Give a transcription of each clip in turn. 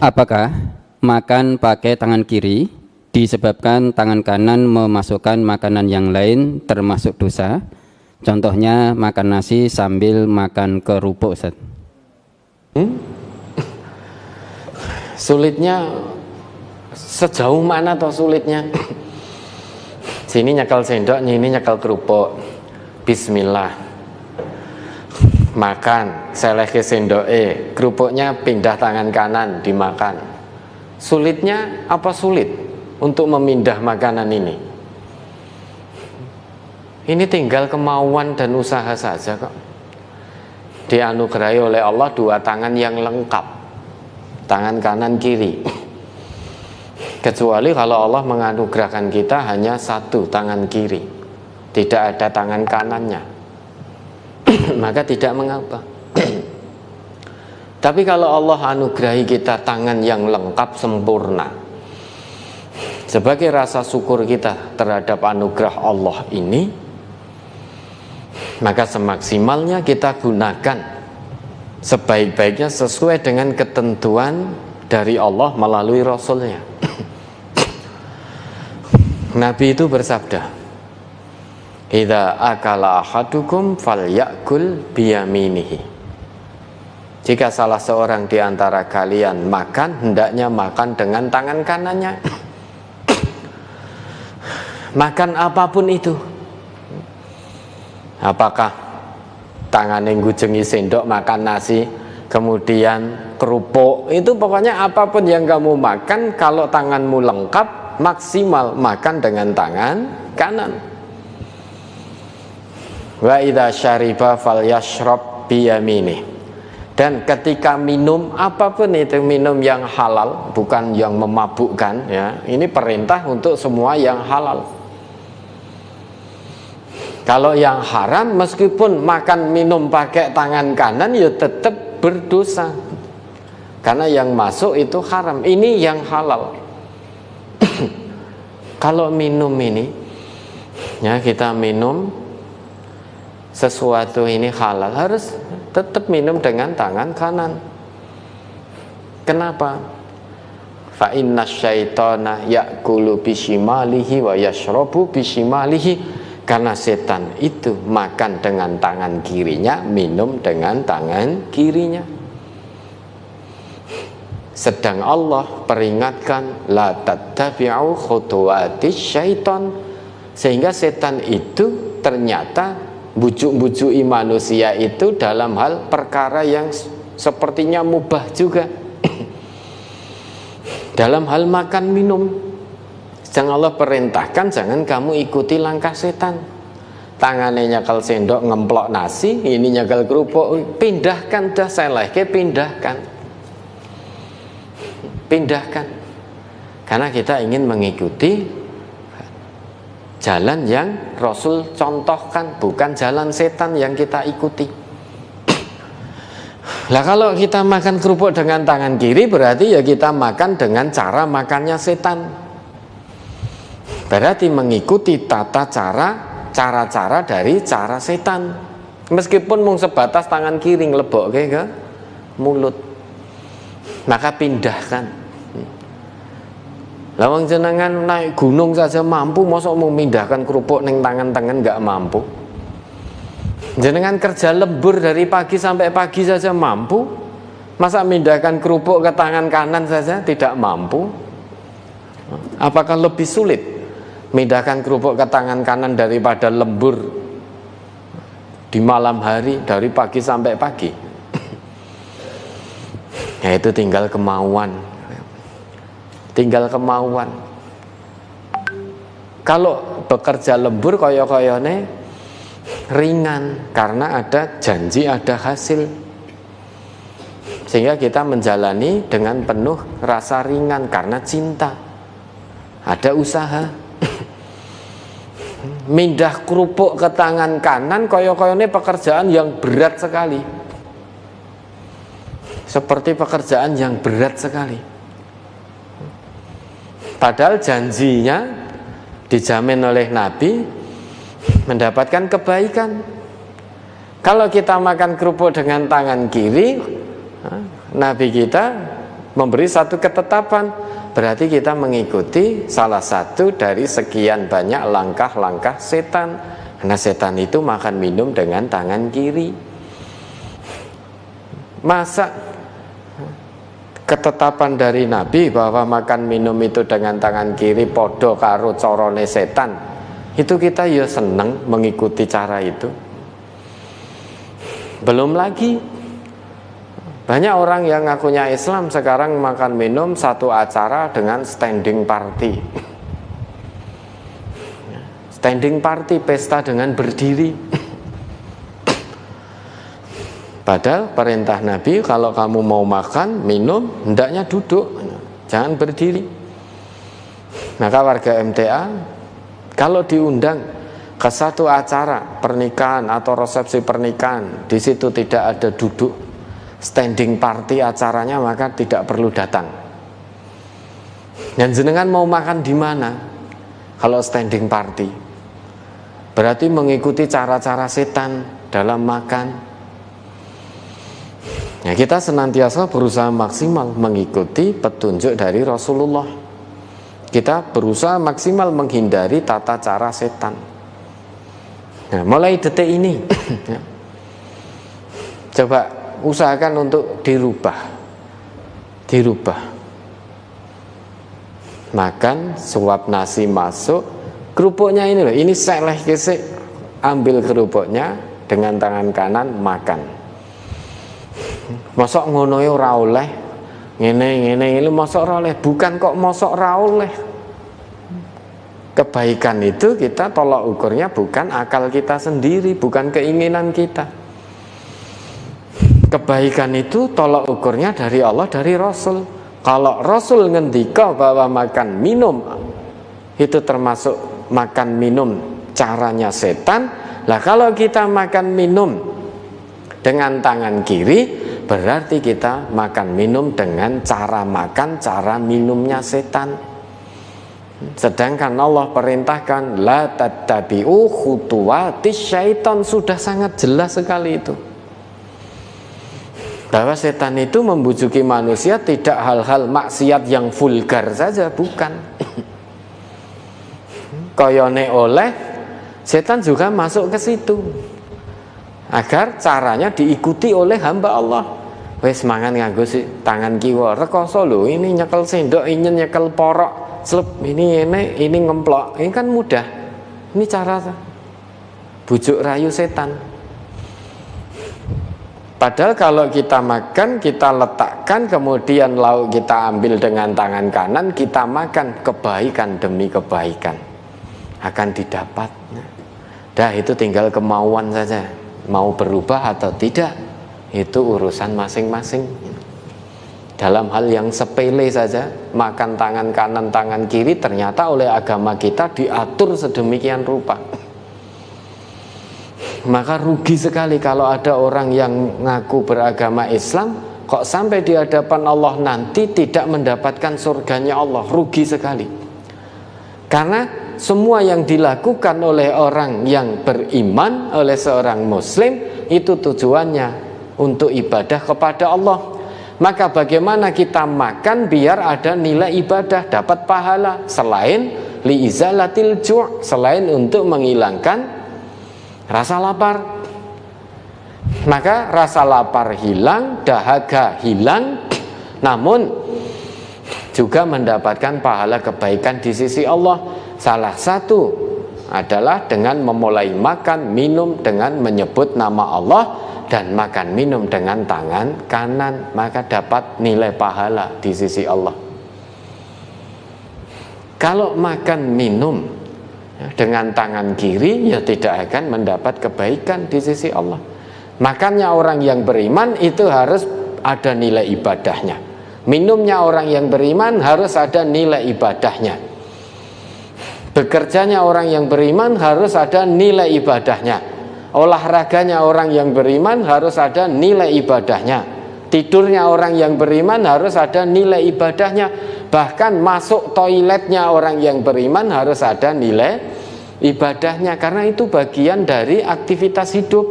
Apakah makan pakai tangan kiri disebabkan tangan kanan memasukkan makanan yang lain termasuk dosa? Contohnya makan nasi sambil makan kerupuk, Ustaz. Sulitnya sejauh mana toh sulitnya? Sini nyekal sendok, ini nyekal kerupuk. Bismillah. Makan, seleh ke sendoke, kerupuknya pindah tangan kanan dimakan. Sulitnya apa sulit untuk memindah makanan ini? Ini tinggal kemauan dan usaha saja kok. Dianugerahi oleh Allah dua tangan yang lengkap, tangan kanan kiri. Kecuali kalau Allah menganugerahkan kita hanya satu tangan kiri, tidak ada tangan kanannya, maka tidak mengapa. Tapi kalau Allah anugerahi kita tangan yang lengkap sempurna, sebagai rasa syukur kita terhadap anugerah Allah ini, maka semaksimalnya kita gunakan sebaik-baiknya sesuai dengan ketentuan dari Allah melalui Rasulnya. Nabi itu bersabda, "Idza akala ahadukum falyakul biyaminihi." Jika salah seorang di antara kalian makan, hendaknya makan dengan tangan kanannya. Makan apapun itu. Apakah tangan yang ngujengi sendok makan nasi, kemudian kerupuk, itu pokoknya apapun yang kamu makan, kalau tanganmu lengkap, maksimal makan dengan tangan kanan. Wa idza syariba falyashrab biyamini. Dan ketika minum apapun itu, minum yang halal, bukan yang memabukkan ya. Ini perintah untuk semua yang halal. Kalau yang haram, meskipun makan minum pakai tangan kanan ya tetap berdosa. Karena yang masuk itu haram. Ini yang halal. Kalau minum ini, ya kita minum sesuatu ini halal, harus tetap minum dengan tangan kanan. Kenapa? Fa inna syaitana ya'kulu bishimalihi wa yashrabu bishimalihi. Karena setan itu makan dengan tangan kirinya, minum dengan tangan kirinya. Sedang Allah peringatkan, la tattabi'u khutuwatis syaitan, sehingga setan itu ternyata bujuk-bujuki manusia itu dalam hal perkara yang sepertinya mubah juga. Dalam hal makan minum, sedang Allah perintahkan jangan kamu ikuti langkah setan. Tangannya nyakal sendok ngemplok nasi, ini nyakal kerupuk, pindahkan dah selehke, pindahkan, karena kita ingin mengikuti jalan yang Rasul contohkan, bukan jalan setan yang kita ikuti. Lah kalau kita makan kerupuk dengan tangan kiri, berarti ya kita makan dengan cara makannya setan. Berarti mengikuti tata cara-cara dari cara setan. Meskipun mung sebatas tangan kiri nglebokke ke mulut, maka pindahkan. Lawang jenengan naik gunung saja mampu, mosok memindahkan kerupuk neng tangan-tangan nggak mampu. Jenengan kerja lembur dari pagi sampai pagi saja mampu, masa mindahkan kerupuk ke tangan kanan saja tidak mampu? Apakah lebih sulit mindahkan kerupuk ke tangan kanan daripada lembur di malam hari dari pagi sampai pagi? Ya itu tinggal kemauan. Kalau bekerja lembur koyo-koyone ringan, karena ada janji, ada hasil, sehingga kita menjalani dengan penuh rasa ringan karena cinta, ada usaha. Mindah kerupuk ke tangan kanan koyo-koyone pekerjaan yang berat sekali, seperti pekerjaan yang berat sekali. Padahal janjinya dijamin oleh Nabi mendapatkan kebaikan. Kalau kita makan kerupuk dengan tangan kiri, Nabi kita memberi satu ketetapan, berarti kita mengikuti salah satu dari sekian banyak langkah-langkah setan. Karena setan itu makan minum dengan tangan kiri. Masa ketetapan dari Nabi bahwa makan minum itu dengan tangan kiri podo karo corone setan, itu kita ya seneng mengikuti cara itu. Belum lagi banyak orang yang ngakunya Islam sekarang makan minum satu acara dengan standing party. Standing party, pesta dengan berdiri. Padahal perintah Nabi kalau kamu mau makan, minum, hendaknya duduk, jangan berdiri. Maka warga MTA kalau diundang ke satu acara pernikahan atau resepsi pernikahan, di situ tidak ada duduk, standing party acaranya, maka tidak perlu datang. Dan jenengan mau makan di mana? Kalau standing party, berarti mengikuti cara-cara setan dalam makan. Ya, kita senantiasa berusaha maksimal mengikuti petunjuk dari Rasulullah. Kita berusaha maksimal menghindari tata cara setan. Nah, mulai detik ini coba usahakan untuk dirubah. Makan suap nasi masuk, kerupuknya ini loh, ini seleh kesik, ambil kerupuknya dengan tangan kanan makan. Mosok ngono ora oleh, ngene mosok ora oleh, bukan kok mosok ora oleh. Kebaikan itu kita tolak ukurnya bukan akal kita sendiri, bukan keinginan kita. Kebaikan itu tolak ukurnya dari Allah, dari Rasul. Kalau Rasul ngendika bahwa makan minum itu termasuk makan minum caranya setan, lah kalau kita makan minum dengan tangan kiri, berarti kita makan minum dengan cara makan, cara minumnya setan. Sedangkan Allah perintahkan la tattabi'u khutuwatis syaitan, sudah sangat jelas sekali itu. Bahwa setan itu membujuki manusia tidak hal-hal maksiat yang vulgar saja, bukan. Koyone oleh, setan juga masuk ke situ. Agar caranya diikuti oleh hamba Allah. Wes mangan nganggo tangan kiwa, rekoso lho, ini nyekel sendok, ini nyekel porok, slep, ini ngemplok. Ini kan mudah. Ini cara bujuk rayu setan. Padahal kalau kita makan, kita letakkan, kemudian lauk kita ambil dengan tangan kanan, kita makan, kebaikan demi kebaikan akan didapat. Dah, itu tinggal kemauan saja. Mau berubah atau tidak, itu urusan masing-masing. Dalam hal yang sepele saja, makan tangan kanan, tangan kiri, ternyata oleh agama kita diatur sedemikian rupa. Maka rugi sekali kalau ada orang yang ngaku beragama Islam, kok sampai di hadapan Allah nanti tidak mendapatkan surganya Allah. Rugi sekali. Karena semua yang dilakukan oleh orang yang beriman, oleh seorang muslim, itu tujuannya untuk ibadah kepada Allah. Maka bagaimana kita makan biar ada nilai ibadah, dapat pahala, selain liizalatil ju', selain untuk menghilangkan rasa lapar. Maka rasa lapar hilang, dahaga hilang, namun juga mendapatkan pahala kebaikan di sisi Allah. Salah satu adalah dengan memulai makan minum dengan menyebut nama Allah dan makan minum dengan tangan kanan, maka dapat nilai pahala di sisi Allah. Kalau makan minum dengan tangan kiri, ya tidak akan mendapat kebaikan di sisi Allah. Makannya orang yang beriman itu harus ada nilai ibadahnya. Minumnya orang yang beriman harus ada nilai ibadahnya. Bekerjanya orang yang beriman harus ada nilai ibadahnya. Olahraganya orang yang beriman harus ada nilai ibadahnya. Tidurnya orang yang beriman harus ada nilai ibadahnya. Bahkan masuk toiletnya orang yang beriman harus ada nilai ibadahnya. Karena itu bagian dari aktivitas hidup.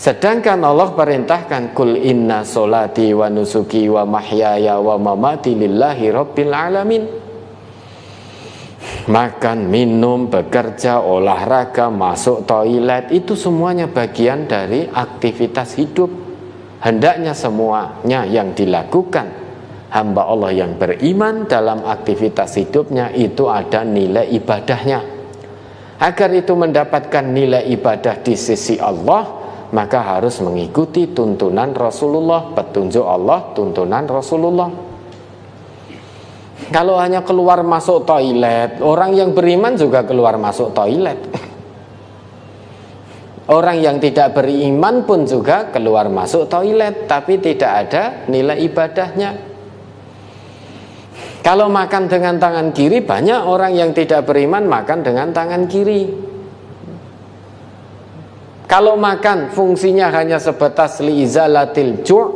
Sedangkan Allah perintahkan kul inna solati wa nusuki wa mahyaya wa mamati lillahi rabbil alamin. Makan, minum, bekerja, olahraga, masuk toilet, itu semuanya bagian dari aktivitas hidup. Hendaknya semuanya yang dilakukan hamba Allah yang beriman dalam aktivitas hidupnya itu ada nilai ibadahnya. Agar itu mendapatkan nilai ibadah di sisi Allah, maka harus mengikuti tuntunan Rasulullah, petunjuk Allah, tuntunan Rasulullah. Kalau hanya keluar masuk toilet, orang yang beriman juga keluar masuk toilet. Orang yang tidak beriman pun juga keluar masuk toilet, tapi tidak ada nilai ibadahnya. Kalau makan dengan tangan kiri, banyak orang yang tidak beriman makan dengan tangan kiri. Kalau makan fungsinya hanya sebatas liizalatil ju',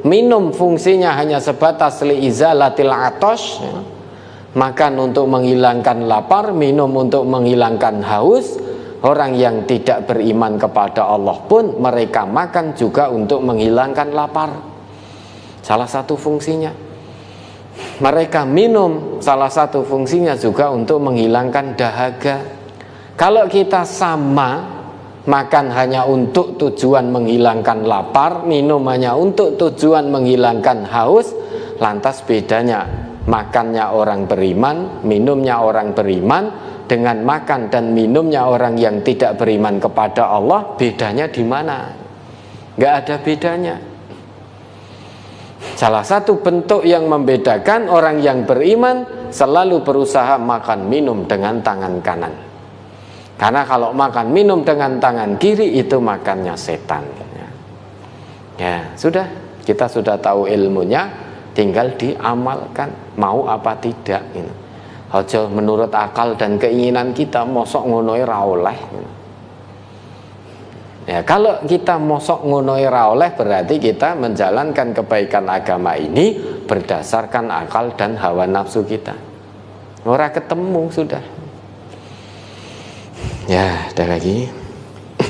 minum fungsinya hanya sebatas liizalatil atash, ya. Makan untuk menghilangkan lapar, minum untuk menghilangkan haus. Orang yang tidak beriman kepada Allah pun mereka makan juga untuk menghilangkan lapar. Salah satu fungsinya. Mereka minum, salah satu fungsinya juga untuk menghilangkan dahaga. Kalau kita sama, makan hanya untuk tujuan menghilangkan lapar, minum hanya untuk tujuan menghilangkan haus, lantas bedanya makannya orang beriman, minumnya orang beriman dengan makan dan minumnya orang yang tidak beriman kepada Allah, bedanya di mana? Nggak ada bedanya. Salah satu bentuk yang membedakan orang yang beriman selalu berusaha makan minum dengan tangan kanan. Karena kalau makan minum dengan tangan kiri itu makannya setan. Ya, sudah, kita sudah tahu ilmunya, tinggal diamalkan mau apa tidak. Aja menurut akal dan keinginan kita mosok ngonoe ra oleh. Ya, kalau kita mosok ngonoe ra oleh berarti kita menjalankan kebaikan agama ini berdasarkan akal dan hawa nafsu kita. Ora ketemu sudah. Ya, ada lagi.